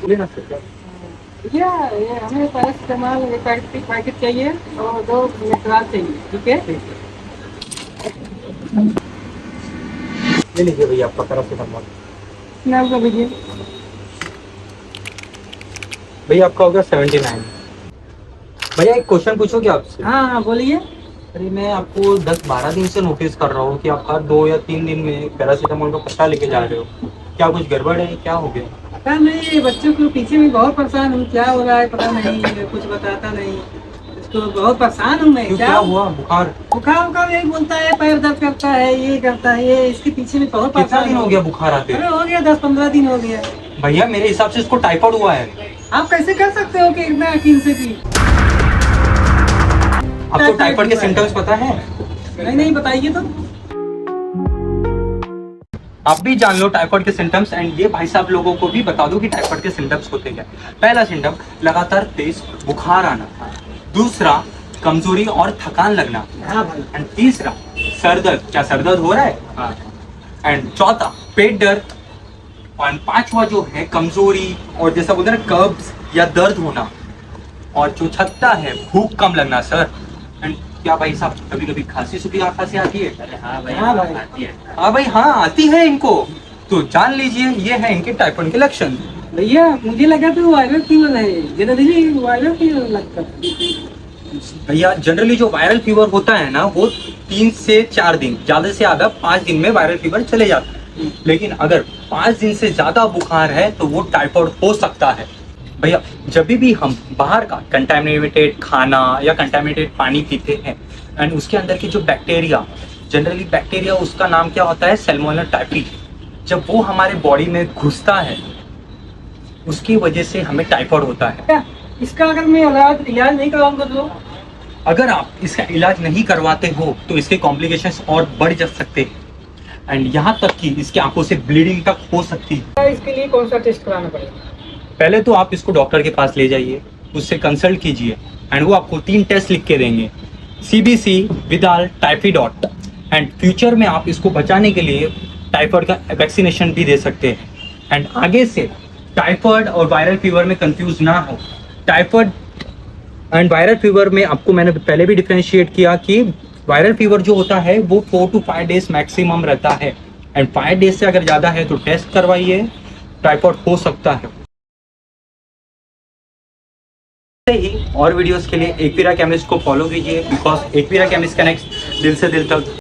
बोले ना सर। भैया ये हमें पैरासीटामॉल एक पैकेट चाहिए और 2 मेट्राल चाहिए, ठीक है। ले लीजिए भैया आपका पैरासीटामोल। नाम का भैया। भैया आपका हो गया 79। भैया एक क्वेश्चन पूछो क्या आपसे? हाँ हाँ बोलिए। अरे मैं आपको 10-12 दिन से नोटिस कर रहा हूँ कि आप हर 2 या 3 दिन में पैरासीटामोल का पत्ता लेके जा रहे हो। क्या कुछ गड़बड़ है, क्या हो गया? पता नहीं, बच्चों को पीछे में बहुत परेशान हूँ, क्या हो रहा है पता नहीं, कुछ बताता नहीं। इसको बहुत परेशान हूँ मैं। क्यों, क्या क्या हुआ? बुखार? बुखार उखार यही बोलता है, पैर दर्द करता है, ये करता है, ये इसके पीछे में बहुत कितना परेशान दिन हो हूँ। गया बुखार आते? अरे हो गया 10-15 दिन हो गया। भैया मेरे हिसाब से इसको टाइफाइड हुआ है। आप कैसे कर सकते हो कि इतना यकीन से कि आपको टाइफाइड के सिम्टम्स पता है? नहीं बताइए तो। आप भी जान लो टाइफाइड के सिम्टम्स, एंड ये भाई साहब लोगों को भी बता दो कि टाइफाइड के सिम्टम्स होते क्या। पहला सिम्टम लगातार तेज बुखार आना, दूसरा कमजोरी और थकान लगना, हाँ भाई। एंड तीसरा सर दर्द। क्या सर दर्द हो रहा है? हाँ। एंड चौथा पेट दर्द, और पांचवा जो है कमजोरी और जैसा बोलते हैं कब्ज या दर्द होना, और जो छठा है भूख कम लगना सर। एंड क्या भाई साहब कभी कभी खांसी सूखी खांसी आती है? अरे हाँ भाई, हाँ भाई आती है। हाँ भाई हाँ आती है इनको। तो जान लीजिए ये है इनके टाइफाइड के लक्षण। भैया मुझे लगा तो वायरल फीवर है, जनरली वायरल फीवर लगता है। भैया जनरली जो वायरल फीवर होता है ना वो 3 से 4 दिन, ज्यादा से ज्यादा 5 दिन में वायरल फीवर चले जाता है। लेकिन अगर 5 दिन से ज्यादा बुखार है तो वो टाइफाइड हो सकता है। भैया जब भी हम बाहर का कंटामिनेटेड खाना या कंटामिनेटेड पानी पीते हैं एंड उसके अंदर की जो बैक्टीरिया, जनरली बैक्टीरिया उसका नाम क्या होता है, सैल्मोनेला टाइफी, जब वो हमारे बॉडी में घुसता है उसकी वजह से हमें टाइफाइड होता है। क्या इसका अगर मैं इलाज नहीं कराऊंगा तो? अगर आप इसका इलाज नहीं करवाते हो तो इसके कॉम्प्लिकेशंस और बढ़ जा सकते हैं, एंड यहाँ तक कि इसकी आंखों से ब्लीडिंग तक हो सकती है। इसके लिए कौन सा टेस्ट कराना पड़ेगा? पहले तो आप इसको डॉक्टर के पास ले जाइए, उससे कंसल्ट कीजिए, एंड वो आपको 3 टेस्ट लिख के देंगे, CBC, Vidal, typhoid, and future में आप इसको बचाने के लिए टाइफाइड का वैक्सीनेशन भी दे सकते हैं। एंड आगे से टाइफाइड और वायरल फीवर में कंफ्यूज ना हो। टाइफाइड एंड वायरल फीवर में आपको मैंने पहले भी डिफरेंशिएट किया कि वायरल फीवर जो होता है वो 4 to 5 डेज मैक्सिमम रहता है, एंड 5 डेज से अगर ज़्यादा है तो टेस्ट करवाइए, टाइफाइड हो सकता है। ही और वीडियोस के लिए एकवीरा केमिस्ट को फॉलो कीजिए, बिकॉज एकवीरा केमिस्ट कनेक्ट्स दिल से दिल तक।